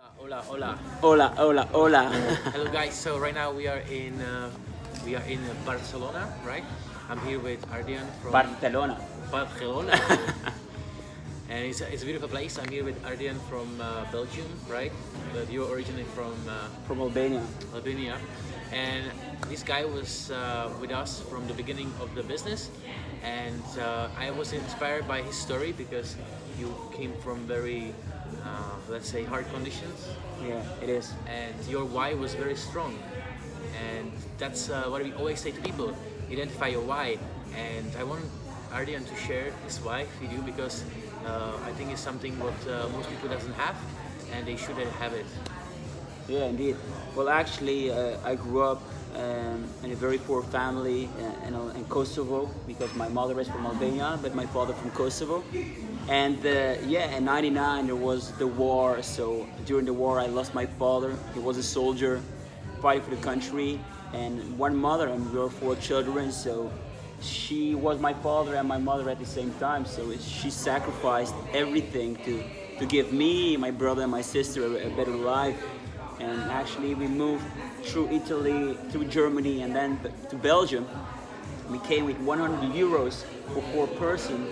Hola, hola. Hola, hola, hola. Hello, guys. So right now we are in Barcelona, right? I'm here with Ardian from Barcelona. Barcelona, and it's a beautiful place. I'm here with Ardian from Belgium, right? But you're originally from From Albania. Albania, and this guy was with us from the beginning of the business, and I was inspired by his story because you came from very, let's say, hard conditions, Yeah, it is. and your why was very strong, and that's what we always say to people: identify your why. And I want Ardian to share his why with you because I think it's something what most people doesn't have, and they should have it. Yeah, indeed. Well, actually, I grew up in a very poor family in Kosovo because my mother is from Albania, but my father from Kosovo. And yeah, in '99 there was the war. So during the war, I lost my father. He was a soldier fighting for the country, and one mother, and we were four children. So she was my father and my mother at the same time. So she sacrificed everything to give me, my brother, and my sister a better life. And actually, we moved through Italy, through Germany, and then to Belgium. We came with 100 euros for four person.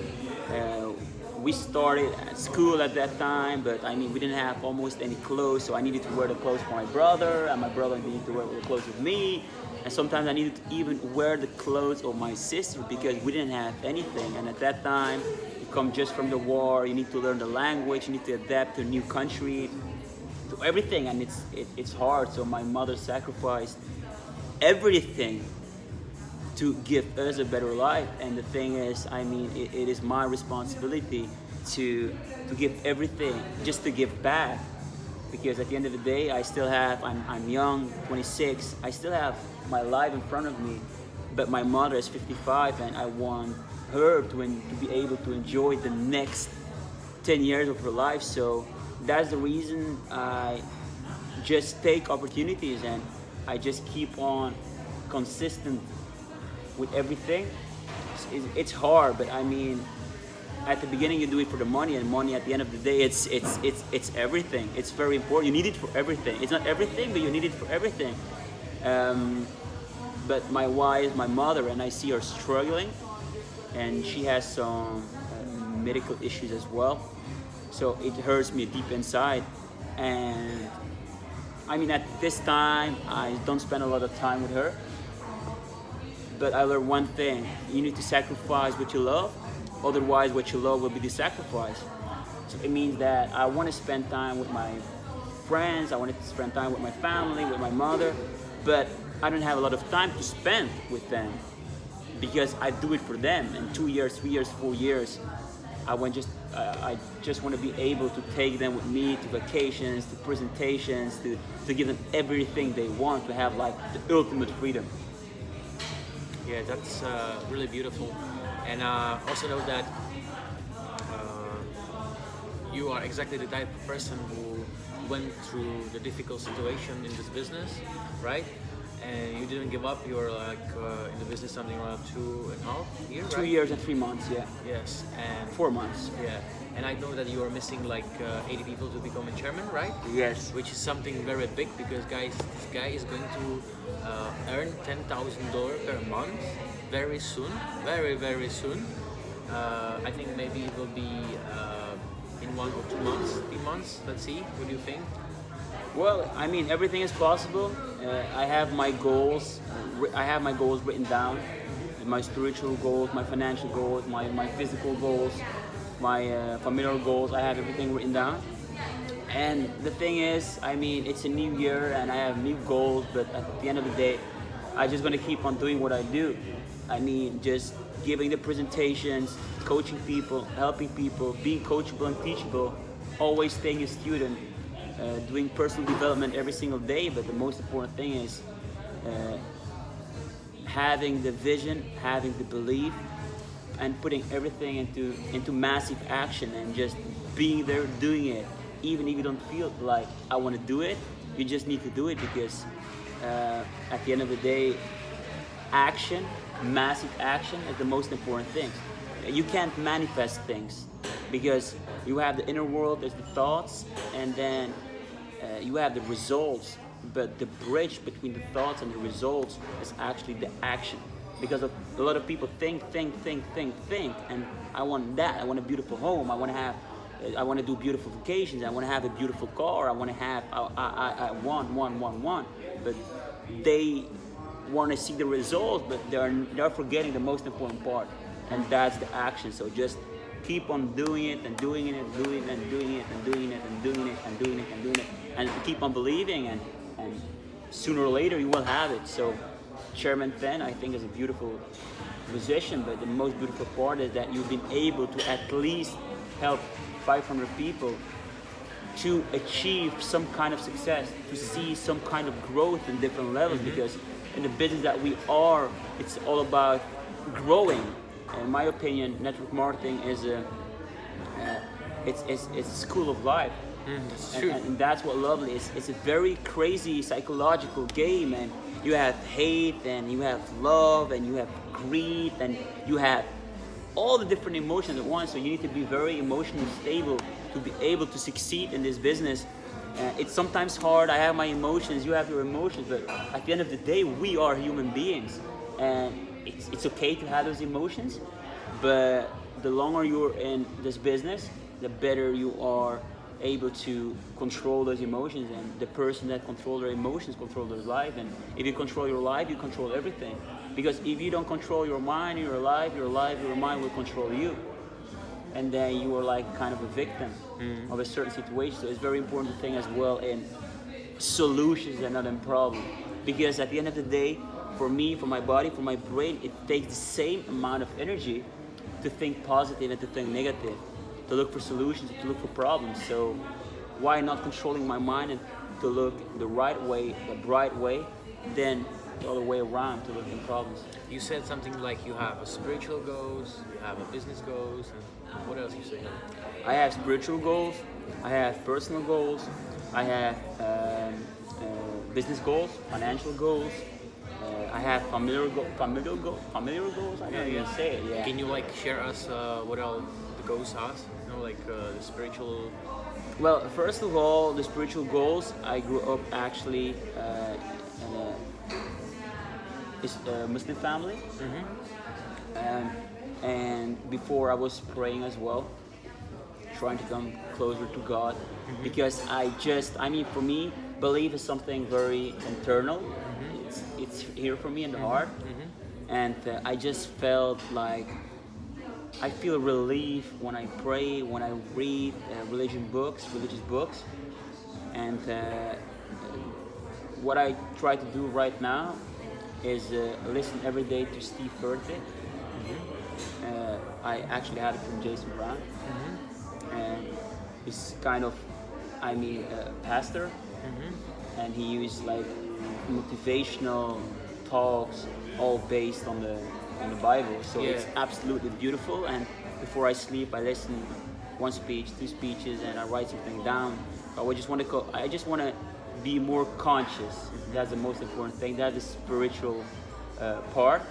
We started at school at that time, but I mean, we didn't have almost any clothes, so I needed to wear the clothes for my brother, and my brother needed to wear the clothes with me. And sometimes I needed to even wear the clothes of my sister because we didn't have anything. And at that time, you come just from the war, you need to learn the language, you need to adapt to a new country, to everything, and it's hard. So my mother sacrificed everything to give us a better life. And the thing is, I mean, it is my responsibility to give everything, just to give back. Because at the end of the day, I still have, I'm young, 26, I still have my life in front of me. But my mother is 55, and I want her to be able to enjoy the next 10 years of her life. So that's the reason I just take opportunities, and I just keep on consistent with everything. It's hard, but I mean, at the beginning you do it for the money, and money at the end of the day, it's everything. It's very important. You need it for everything. It's not everything, but you need it for everything. But my why is my mother, and I see her struggling, and she has some medical issues as well. So it hurts me deep inside, and I mean, at this time I don't spend a lot of time with her. But I learned one thing: you need to sacrifice what you love, otherwise what you love will be the sacrifice. So it means that I want to spend time with my friends, I want to spend time with my family, with my mother, but I don't have a lot of time to spend with them because I do it for them. In 2 years, 3 years, 4 years, I just want to be able to take them with me to vacations, to presentations, to give them everything they want, to have like the ultimate freedom. Yeah, that's really beautiful, and also know that you are exactly the type of person who went through the difficult situation in this business, right? And you didn't give up. You're like in the business something around 2.5 years, Two right? years and 3 months, yeah. Yes, and 4 months. yeah, and I know that you are missing like 80 people to become a chairman, right? Yes. Which is something very big because guys, this guy is going to earn $10,000 per month very soon, very soon. I think maybe it will be in 1 or 2 months, 3 months. Let's see. What do you think? Well, I mean, everything is possible. I have my goals. I have my goals written down. My spiritual goals, my financial goals, my physical goals, my familial goals. I have everything written down. And the thing is, I mean, it's a new year and I have new goals. But at the end of the day, I'm just gonna keep on doing what I do. I mean, just giving the presentations, coaching people, helping people, being coachable and teachable, always staying a student, doing personal development every single day. But the most important thing is having the vision, having the belief, and putting everything into massive action and just being there doing it. Even if you don't feel like I want to do it, you just need to do it because at the end of the day, action, massive action is the most important thing. You can't manifest things because you have the inner world as the thoughts, and then you have the results, but the bridge between the thoughts and the results is actually the action. Because a lot of people think, and I want that. I want a beautiful home. I want to do beautiful vacations. I want to have a beautiful car. I want to have. I want. But they want to see the results, but they're forgetting the most important part, and that's the action. So just keep on doing it and doing it and doing it and doing it and doing it and doing it and doing it and doing it, and keep on believing, and sooner or later you will have it. So Chairman 10, I think, is a beautiful position, but the most beautiful part is that you've been able to at least help 500 people to achieve some kind of success, to see some kind of growth in different levels, because in the business that we are, it's all about growing. In my opinion, network marketing is it's a school of life. That's true. And that's what lovely is. It's a very crazy psychological game, and you have hate, and you have love, and you have greed, and you have all the different emotions at once. So you need to be very emotionally stable to be able to succeed in this business. It's sometimes hard. I have my emotions, you have your emotions, but at the end of the day, we are human beings, and it's okay to have those emotions. But the longer you're in this business, the better you are able to control those emotions, and the person that controls their emotions controls their life. And if you control your life, you control everything, because if you don't control your mind, your mind will control you, and then you are like kind of a victim of a certain situation. So it's very important to think as well in solutions and not in problems, because at the end of the day, for me, for my body, for my brain, it takes the same amount of energy to think positive and to think negative, to look for solutions, to look for problems. So why not controlling my mind and to look the right way, the bright way, then the other way around to look in problems. You said something like you have a spiritual goals, you have a business goals, and what else you say? I have spiritual goals, I have personal goals, I have business goals, financial goals, I have familiar goals. I don't know even say it. Yeah. Can you like share us what all the goals are? You know, like the spiritual. Well, first of all, the spiritual goals. I grew up actually in a Muslim family, and before I was praying as well, trying to come closer to God, because I mean, for me, belief is something very internal. It's here for me in the heart, and I just felt like I feel relief when I pray, when I read religious books, and what I try to do right now is listen every day to Steve Furtick. I actually had it from Jason Brown, and he's kind of, I mean, a pastor, and he used like motivational talks, all based on the Bible. So it's absolutely beautiful. And before I sleep, I listen one speech, two speeches, and I write something down. I just want to be more conscious. That's the most important thing. That's the spiritual part.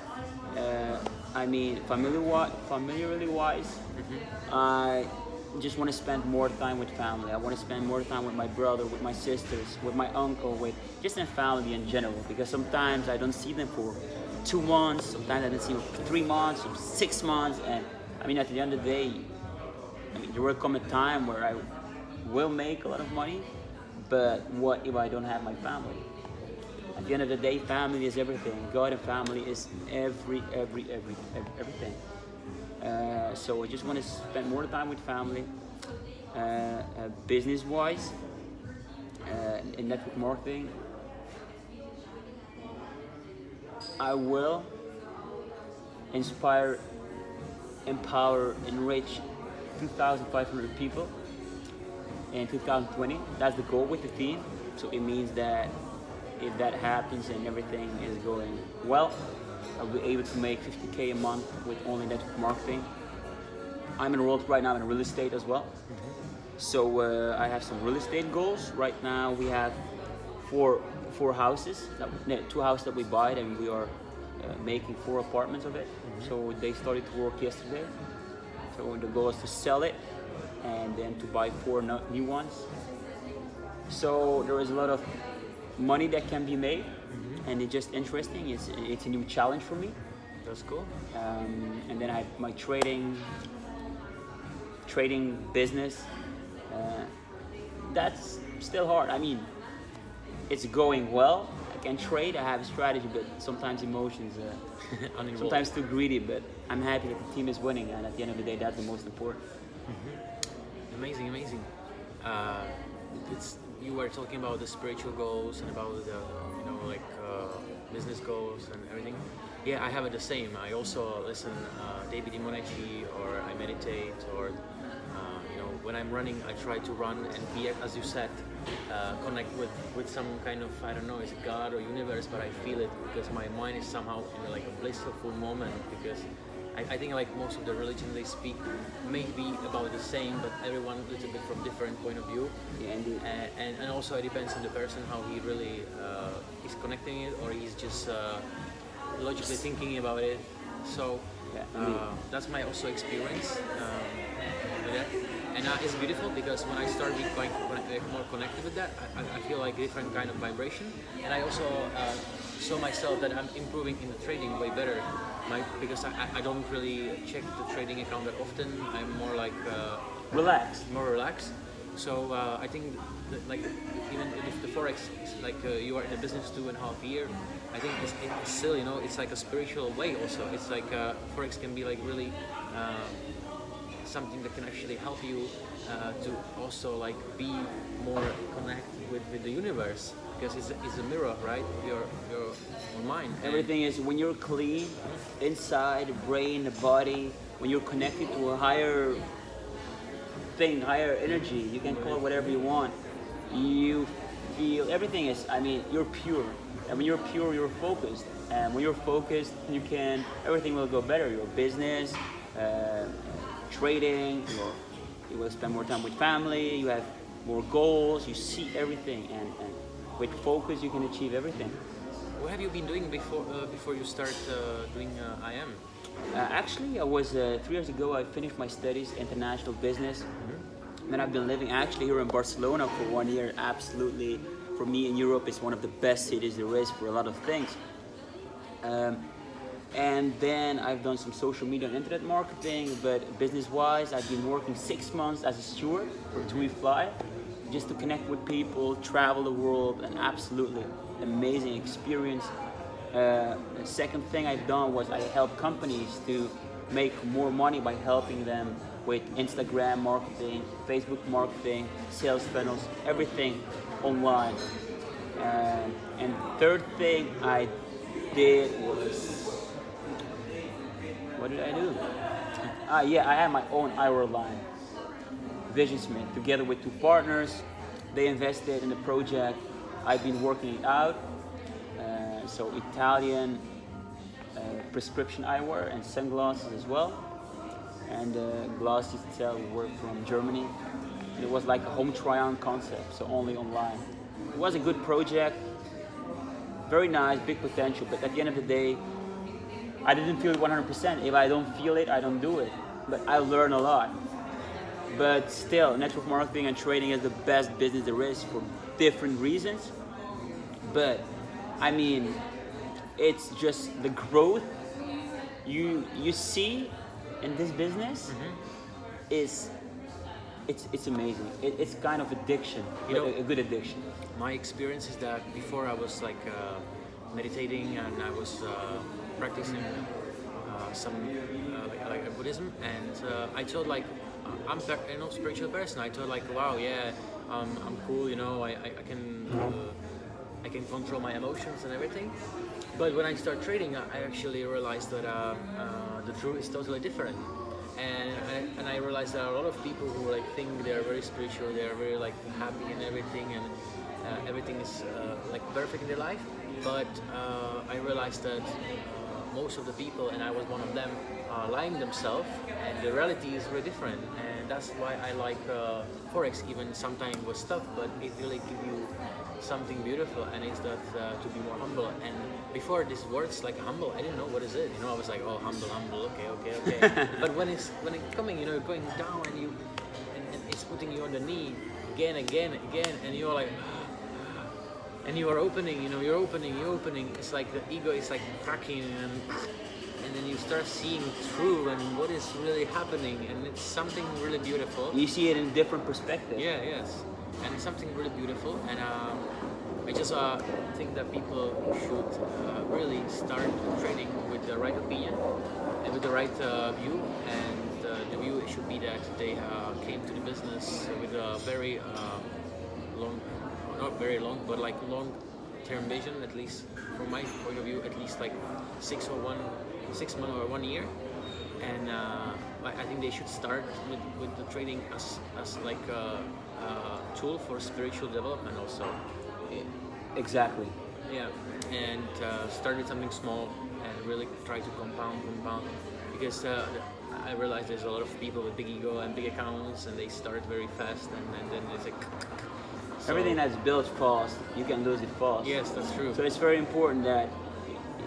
I mean, familiarly wise, I just want to spend more time with family. I want to spend more time with my brother, with my sisters, with my uncle, with just in family in general. Because sometimes I don't see them for 2 months, sometimes I don't see them for 3 months, or 6 months. And I mean, at the end of the day, I mean, there will come a time where I will make a lot of money, but what if I don't have my family? At the end of the day, family is everything. God and family is everything. So I just want to spend more time with family. Business-wise, in network marketing, I will inspire, empower, enrich 2,500 people in 2020. That's the goal with the team. So it means that if that happens and everything is going well, I'll be able to make 50K a month with only network marketing. I'm enrolled right now in real estate as well. So I have some real estate goals. Right now we have four houses, 2 houses that we buy, and we are making 4 apartments of it. So they started to work yesterday. So the goal is to sell it and then to buy 4 new ones. So there is a lot of money that can be made, and it's just interesting. It's a new challenge for me. That's cool. And then I have my trading business. That's still hard. I mean, it's going well. I can trade. I have a strategy, but sometimes emotions. Sometimes too greedy. But I'm happy that the team is winning, and at the end of the day, that's the most important. Amazing, amazing. You were talking about the spiritual goals and about the business goals and everything. Yeah, I have it the same. I also listen David Imoneci, or I meditate, or when I'm running, I try to run and be, as you said, connect with some kind of, I don't know, is it God or universe, but I feel it because my mind is somehow in like a blissful moment, because I think like most of the religion they speak may be about the same, but everyone a little bit from different point of view. Yeah, indeed. And also it depends on the person how he really is connecting it, or he's just logically thinking about it. So that's my also experience with that. And it's beautiful because when I start being more connected with that, I feel like different kind of vibration. And I also saw myself that I'm improving in the trading way better. Because I don't really check the trading account that often. I'm more like more relaxed. So I think that, like, even if the forex is like you are in the business 2.5 years, I think it's still, it's like a spiritual way also. It's like forex can be like really something that can actually help you to also like be more connected with the universe, because it's a mirror, right? Your mind. Everything is, when you're clean inside, the brain, the body, when you're connected to a higher thing, higher energy, you can call it whatever you want. You feel everything is, I mean, you're pure. And when you're pure, you're focused. And when you're focused, everything will go better. Your business, trading, you will spend more time with family, you have more goals, you see everything, and with focus you can achieve everything. What have you been doing before you start doing IM? Actually, I was 3 years ago. I finished my studies, international business. Then I've been living actually here in Barcelona for 1 year. Absolutely, for me in Europe, it's one of the best cities there is for a lot of things. And then I've done some social media and internet marketing, but business-wise, I've been working 6 months as a steward for TUI Fly, just to connect with people, travel the world, and absolutely amazing experience. The second thing I've done was I helped companies to make more money by helping them with Instagram marketing, Facebook marketing, sales funnels, everything online. And third thing I did was, what did I do? I had my own eyewear line, Vision Smith, together with 2 partners. They invested in the project. I've been working it out. So Italian prescription eyewear and sunglasses as well. And glasses itself were from Germany. It was like a home try-on concept, so only online. It was a good project, very nice, big potential, but at the end of the day, I didn't feel it 100%. If I don't feel it, I don't do it. But I learn a lot. But still, network marketing and trading is the best business there is for different reasons. But I mean, it's just the growth you see in this business is it's amazing. It's kind of addiction, a good addiction. My experience is that before I was like meditating, and I was practicing some like Buddhism, and I thought like I'm a spiritual person. I thought like, wow, yeah, I'm cool, I can control my emotions and everything. But when I start trading, I actually realized that the truth is totally different. And I realized that a lot of people who like think they are very spiritual, they are very like happy and everything, and everything is like perfect in their life. But I realized that most of the people, and I was one of them, are lying themselves, and the reality is very different. And that's why I like forex. Even sometimes was tough, but it really gives you something beautiful, and it's that to be more humble. And before this words like humble, I didn't know what is it. I was like, oh, humble, okay. But when it's coming, going down, and it's putting you on the knee, again, and you're like, and you are opening, you're opening. It's like the ego is like cracking, and then you start seeing through and what is really happening, and it's something really beautiful. You see it in a different perspective. Yeah, yes, and it's something really beautiful, and I just think that people should really start training with the right opinion and with the right view, and the view should be that they came to the business with a very long, not very long, but like long-term vision, at least from my point of view, at least like 6 months or 1 year, and I think they should start with the trading as like a tool for spiritual development also. Exactly. Yeah, and start with something small and really try to compound, because I realize there's a lot of people with big ego and big accounts, and they start very fast, and then it's like so, everything that's built fast, you can lose it fast. Yes, that's true. So it's very important that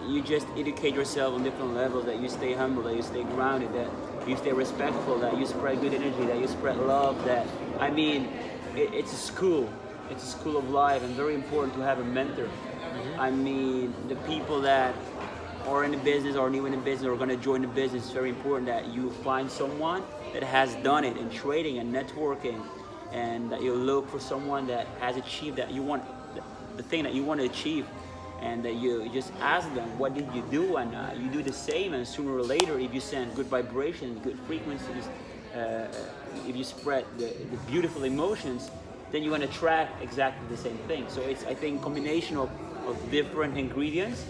you just educate yourself on different levels, that you stay humble, that you stay grounded, that you stay respectful, that you spread good energy, that you spread love. That, I mean, it's a school. It's a school of life, and very important to have a mentor. I mean, the people that are in the business or new in the business or going to join the business, it's very important that you find someone that has done it in trading and networking, and that you look for someone that has achieved that you want, the thing that you want to achieve, and that you just ask them, what did you do? And you do the same, and sooner or later, if you send good vibrations, good frequencies, if you spread the beautiful emotions, then you're going to attract exactly the same thing. So it's, I think, combination of different ingredients,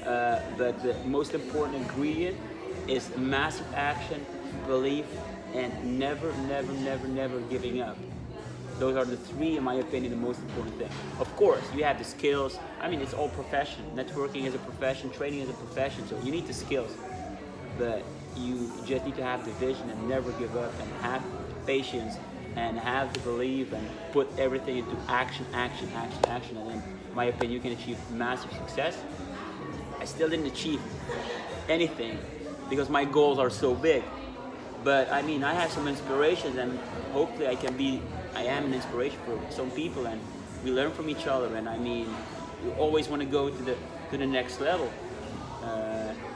but the most important ingredient is massive action, belief, and never giving up. Those are the three, in my opinion, the most important thing. Of course, you have the skills. I mean, it's all profession. Networking is a profession, trading is a profession, so you need the skills. But you just need to have the vision and never give up, and have patience and have the belief and put everything into action. And then, in my opinion, you can achieve massive success. I still didn't achieve anything because my goals are so big. But I mean, I have some inspirations, and hopefully I am an inspiration for some people, and we learn from each other. And I mean, you always want to go to the next level.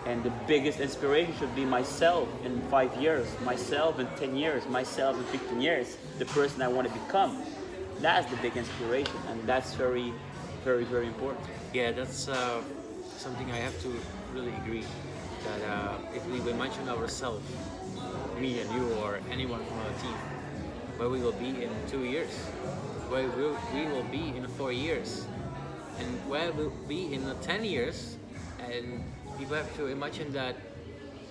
And the biggest inspiration should be myself in 5 years, myself in 10 years, myself in 15 years, the person I want to become. That's the big inspiration, and that's very important. Yeah, that's something I have to really agree, that if we mention ourselves, me and you or anyone from our team, where we will be in 2 years, where we will be in 4 years, and where we'll be in 10 years, and people have to imagine that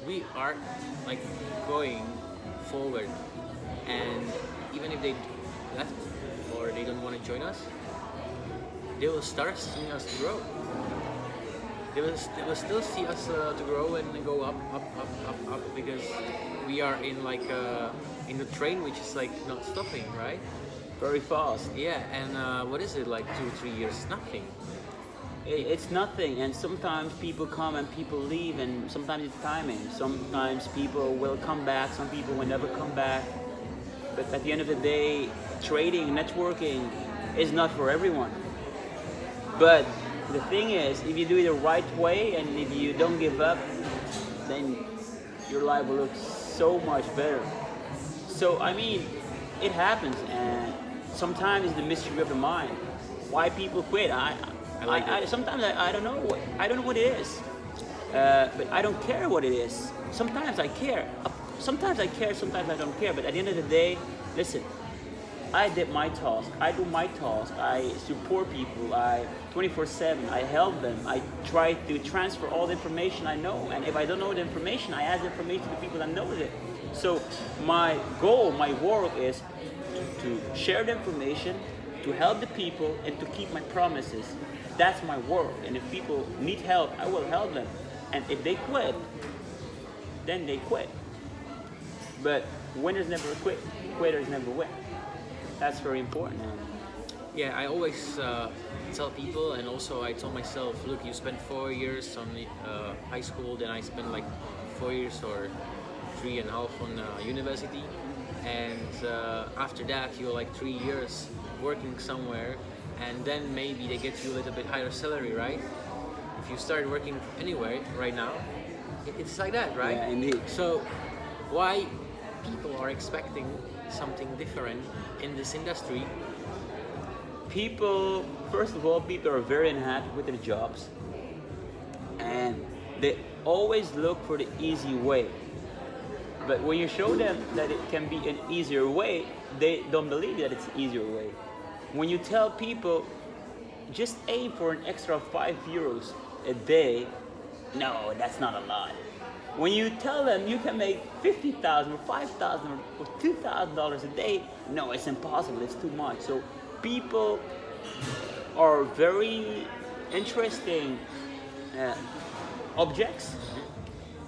we are like going forward, and even if they left or they don't want to join us, they will start seeing us grow. They will still see us to grow and go up, because we are in like in the train, which is like not stopping, right? Very fast. Yeah, and what is it, like 2-3 years? Nothing. It's nothing, and sometimes people come and people leave, and sometimes it's timing. Sometimes people will come back, some people will never come back. But at the end of the day, trading, networking is not for everyone. But the thing is, if you do it the right way and if you don't give up, then your life will look so much better. So I mean, it happens, and sometimes it's the mystery of the mind. Why people quit? Sometimes I don't know. I don't know what it is, but I don't care what it is. Sometimes I care. Sometimes I care. Sometimes I don't care. But at the end of the day, listen. I did my task. I do my task. I support people. 24/7. I help them. I try to transfer all the information I know. And if I don't know the information, I ask the information to people that know it. So my goal, my work is to share the information, to help the people, and to keep my promises. That's my work. And if people need help, I will help them. And if they quit, then they quit. But winners never quit. Quitters never win. That's very important. Yeah, I always tell people, and also I tell myself, look, you spent 4 years on the, high school, then I spent like 4 years or 3.5 on university. and after that you're like 3 years working somewhere, and then maybe they get you a little bit higher salary, right? If you start working anywhere right now, it's like that, right? Yeah, indeed. So why people are expecting something different in this industry? People, first of all, people are very unhappy with their jobs, and they always look for the easy way. But when you show them that it can be an easier way, they don't believe that it's an easier way. When you tell people, just aim for an extra €5 a day, no, that's not a lot. When you tell them you can make $50,000 or $5,000 or $2,000 a day, no, it's impossible, it's too much. So people are very interesting objects,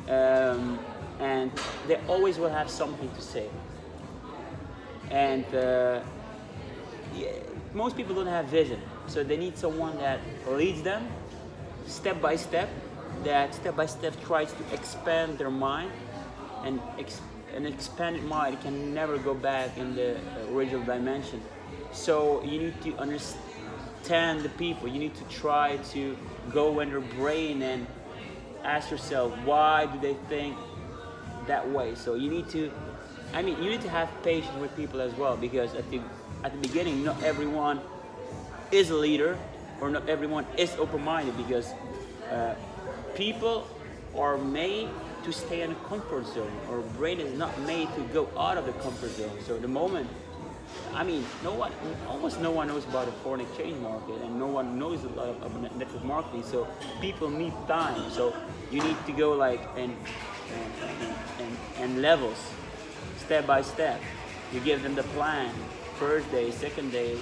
and they always will have something to say. And yeah, most people don't have vision, so they need someone that leads them step by step, that step by step tries to expand their mind, and an expanded mind can never go back in the original dimension. So you need to understand the people, you need to try to go in their brain and ask yourself, why do they think that way? So you need to, you need to have patience with people as well, because at the beginning, not everyone is a leader, or not everyone is open-minded, because people are made to stay in a comfort zone. Our brain is not made to go out of the comfort zone. So the moment, almost no one knows about the foreign exchange market, and no one knows a lot about network marketing. So people need time. So you need to go like in levels, step by step. You give them the plan. First day,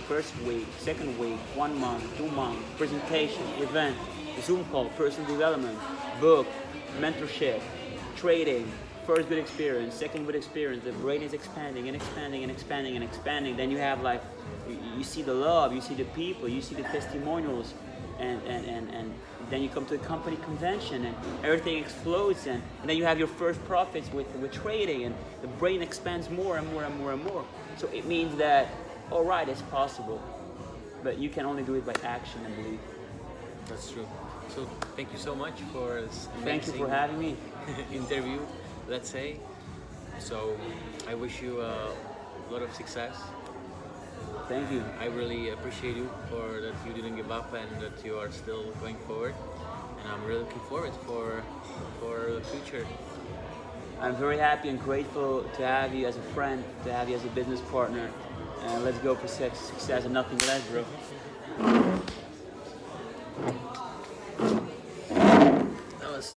first week, second week, 1 month, 2 months, presentation, event, Zoom call, personal development, book, mentorship, trading, first good experience, second good experience. The brain is expanding and expanding and expanding and expanding. Then you have like, you see the love, you see the people, you see the testimonials, and then you come to a company convention and everything explodes, and then you have your first profits with trading, and the brain expands more and more and more and more. So it means that, all right, it's possible, but you can only do it by action and belief. That's true. So thank you so much for this Thank you for having me. interview, let's say. So I wish you a lot of success. Thank you. I really appreciate you for that you didn't give up and that you are still going forward. And I'm really looking forward for the future. I'm very happy and grateful to have you as a friend, to have you as a business partner. And let's go for success and nothing less, bro.